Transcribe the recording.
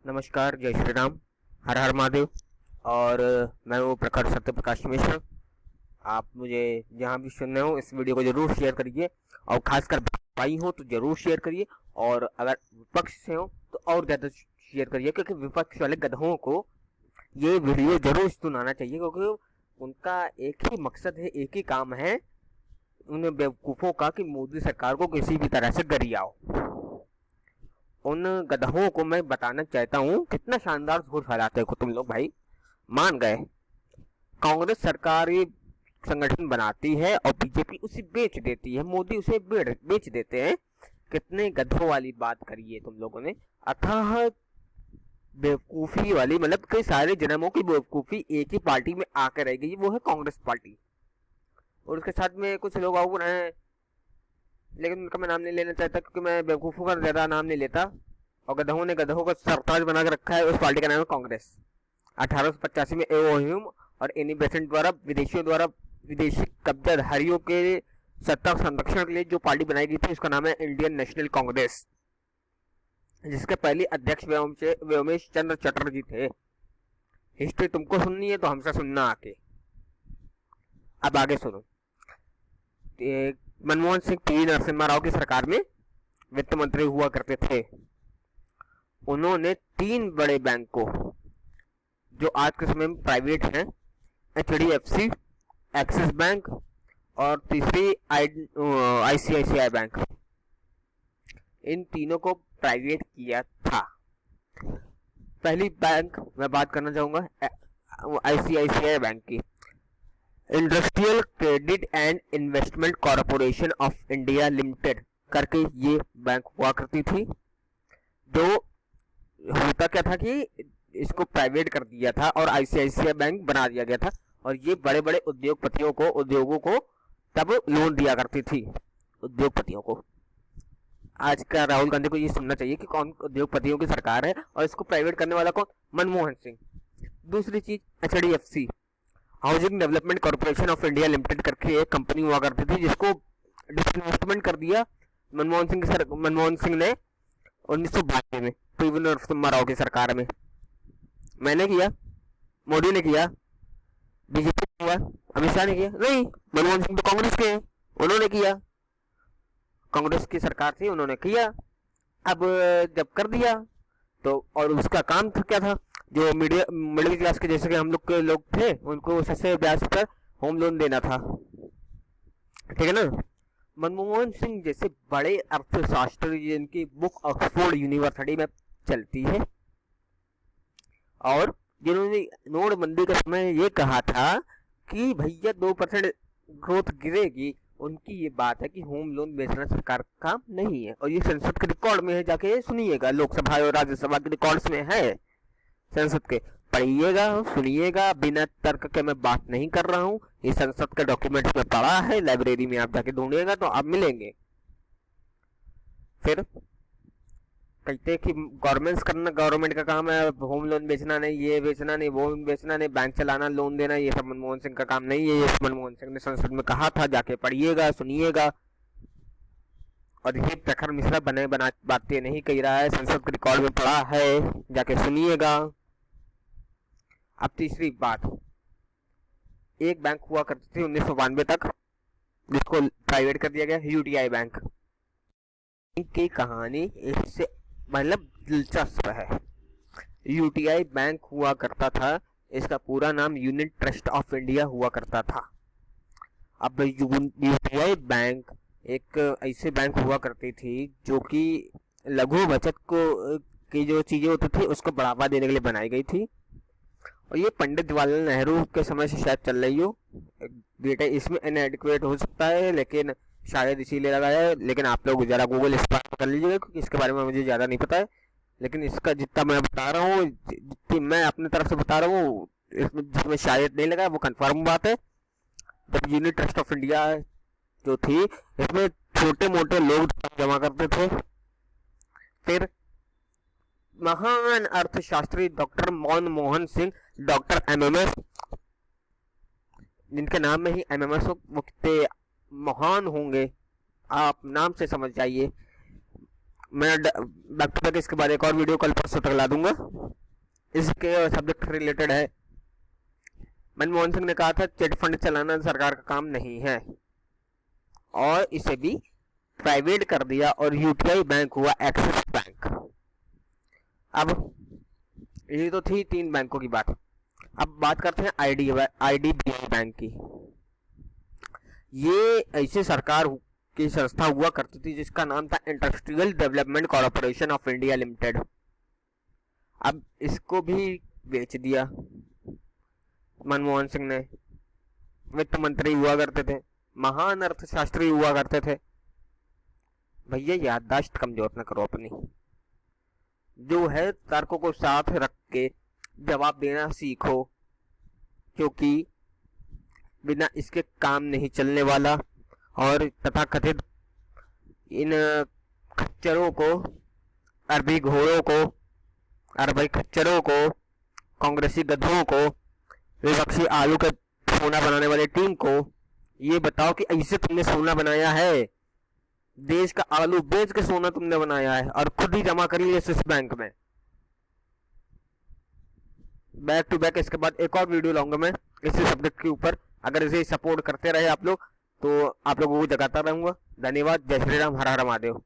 नमस्कार, जय श्री राम, हर हर महादेव। और मैं वो प्रखर सत्य प्रकाश मिश्र। आप मुझे जहाँ भी सुन रहे हो इस वीडियो को जरूर शेयर करिए, और खासकर भाई हो तो जरूर शेयर करिए, और अगर विपक्ष से हो तो और ज़्यादा शेयर करिए, क्योंकि विपक्ष वाले गधों को ये वीडियो जरूर सुनाना चाहिए, क्योंकि उनका एक ही मकसद है, एक ही काम है उन बेवकूफ़ों का कि मोदी सरकार को किसी भी तरह से गरियाओ। उन गधों को मैं बताना चाहता हूँ, कितना शानदार झूठ फैलाते हो तुम लोग भाई। मान गए कांग्रेस सरकार ये संगठन बनाती है और बीजेपी उसे बेच देती है, मोदी उसे बेच देते हैं। कितने गधों वाली बात करी है तुम लोगों ने। अथाह बेवकूफ़ी वाली, मतलब कई सारे जन्मों की बेवकूफ़ी एक ही पार्टी में आकर रह गई, वो है कांग्रेस पार्टी। और उसके साथ में कुछ लोग और हैं, लेकिन उनका मैं नाम नहीं लेना चाहता, क्योंकि मैं बेवकूफ़ों का ज़्यादा नाम नहीं लेता। और गधों ने गधों का सरताज बना कर रखा है। उस पार्टी का नाम है कांग्रेस। 1885 में एओ और एनी बेसेंट द्वारा विदेशियों द्वारा विदेशी कब्जाधारियों के सत्ता संरक्षण के लिए जो पार्टी बनाई गई थी, उसका नाम है इंडियन नेशनल कांग्रेस, जिसके पहले अध्यक्ष व्योमेश चंद्र चटर्जी थे। हिस्ट्री तुमको सुननी है तो हमसे सुनना आके। अब आगे सुनो। मनमोहन सिंह पी नरसिम्हा राव की सरकार में वित्त मंत्री हुआ करते थे। उन्होंने 3 बड़े बैंक को, जो आज के समय में प्राइवेट हैं, HDFC, एक्सिस बैंक और तीसरी ICICI बैंक, इन तीनों को प्राइवेट किया था। पहली बैंक मैं बात करना चाहूंगा ICICI बैंक की। Industrial credit and investment corporation of India limited करके ये बैंक हुआ करती थी। जो होता क्या था कि इसको प्राइवेट कर दिया था और ICICI बैंक बना दिया गया था, और ये बड़े बड़े उद्योगों को तब लोन दिया करती थी, उद्योगपतियों को। आज का राहुल गांधी को ये सुनना चाहिए कि कौन उद्योगपतियों की सरकार है, और इसको प्राइवेट करने वाला कौन? मनमोहन सिंह। दूसरी चीज HDFC, housing development corporation of India limited करके एक कंपनी हुआ करती थी, जिसको डिसइन्वेस्टमेंट कर दिया मनमोहन सिंह ने 1992 में पी नरसिम्हा राव की सरकार में। मैंने किया, मोदी ने किया, बीजेपी ने हुआ, अमित शाह ने किया? नहीं, मनमोहन सिंह तो कांग्रेस के हैं, उन्होंने किया। कांग्रेस की सरकार थी, उन्होंने किया। अब जब कर दिया तो, और उसका काम क्या था? जो मिडिल क्लास के जैसे कि हम लोग के लोग थे, उनको सस्ते ब्याज पर होम लोन देना था, ठीक है ना। मनमोहन सिंह जैसे बड़े अर्थशास्त्री, जिनकी बुक ऑक्सफोर्ड यूनिवर्सिटी में चलती है, और जिन्होंने नोटबंदी के समय ये कहा था कि भैया 2% ग्रोथ गिरेगी, उनकी ये बात है कि होम लोन बेचना सरकार का काम नहीं है। और ये संसद के रिकॉर्ड में है, जाके सुनिएगा, लोकसभा और राज्यसभा के रिकॉर्ड्स में है, संसद के पढ़िएगा, सुनिएगा। बिना तर्क के मैं बात नहीं कर रहा हूँ, ये संसद के डॉक्यूमेंट्स में पढ़ा है, लाइब्रेरी में आप जाके ढूंढिएगा तो आप मिलेंगे। फिर कहते कि गवर्नमेंट का काम है होम लोन बेचना नहीं, ये बेचना नहीं, वो बेचना नहीं, बैंक चलाना, लोन देना, ये सब मनमोहन सिंह का काम नहीं है। ये मनमोहन सिंह ने संसद में कहा था, जाके पढ़िएगा, सुनिएगा। और ये प्रखर मिश्रा बना बातें नहीं कह रहा है, संसद के रिकॉर्ड में पढ़ा है, जाके सुनिएगा। अब तीसरी बात, एक बैंक हुआ करती थी 1992 तक, जिसको प्राइवेट कर दिया गया, UTI बैंक की कहानी इससे मतलब दिलचस्प है। UTI बैंक हुआ करता था, इसका पूरा नाम यूनिट ट्रस्ट ऑफ इंडिया हुआ करता था। अब UTI बैंक एक ऐसे बैंक हुआ करती थी जो कि लघु बचत को की जो चीजें होती थी उसको बढ़ावा देने के लिए बनाई गई थी। और ये पंडित जवाहरलाल नेहरू के समय से शायद चल रही हो। डेटा इसमें इनएडिक्वेट हो सकता है, लेकिन शायद इसीलिए लगाया है। लेकिन आप लोग जरा गूगल इस पर कर लीजिएगा, क्योंकि इसके बारे में मुझे ज़्यादा नहीं पता है। लेकिन इसका जितना मैं बता रहा हूँ, जितनी मैं अपनी तरफ से बता रहा हूँ, इसमें जिसमें शायद नहीं लगा वो कंफर्म बात है। जब यूनिट ट्रस्ट ऑफ इंडिया जो थी, इसमें छोटे मोटे लोग जमा करते थे। फिर महान अर्थशास्त्री doctor Manmohan Singh, doctor MMS, जिनके नाम में ही MMS हो, वो कितने महान होंगे आप नाम से समझ जाइए। मैं बैक टू बैक इसके बाद एक और वीडियो कल परसों तक ला दूंगा, इसके सब्जेक्ट रिलेटेड है। मनमोहन सिंह ने कहा था चिट फंड चलाना सरकार का काम नहीं है और इसे भी प्राइवेट कर दिया और यूटीआई बैंक हुआ एक्सिस बैंक। अब ये तो थी 3 बैंकों की बात। अब बात करते हैं आईडीबीआई बैंक की। ये ऐसे सरकार की संस्था हुआ करती थी जिसका नाम था industrial development corporation of India limited. अब इसको भी बेच दिया मनमोहन सिंह ने। वित्त मंत्री हुआ करते थे, महान अर्थशास्त्री हुआ करते थे। भैया याददाश्त कमजोर न करो अपनी, जो है तर्कों को साथ रख के जवाब देना सीखो, क्योंकि बिना इसके काम नहीं चलने वाला। और तथाकथित इन खच्चरों को, अरबी घोड़ों को, अरबी खच्चरों को, कांग्रेसी गधों को, विपक्षी आलू के सोना बनाने वाली टीम को ये बताओ कि ऐसे तुमने सोना बनाया है? देश का आलू बेच के सोना तुमने बनाया है और खुद ही जमा करी है स्विस बैंक में। बैक टू बैक इसके बाद एक और वीडियो लाऊंगा मैं इसी सब्जेक्ट के ऊपर। अगर इसे सपोर्ट करते रहे आप लोग तो आप लोगों को जगाता रहूंगा। धन्यवाद। जय श्री राम, हर हर महादेव।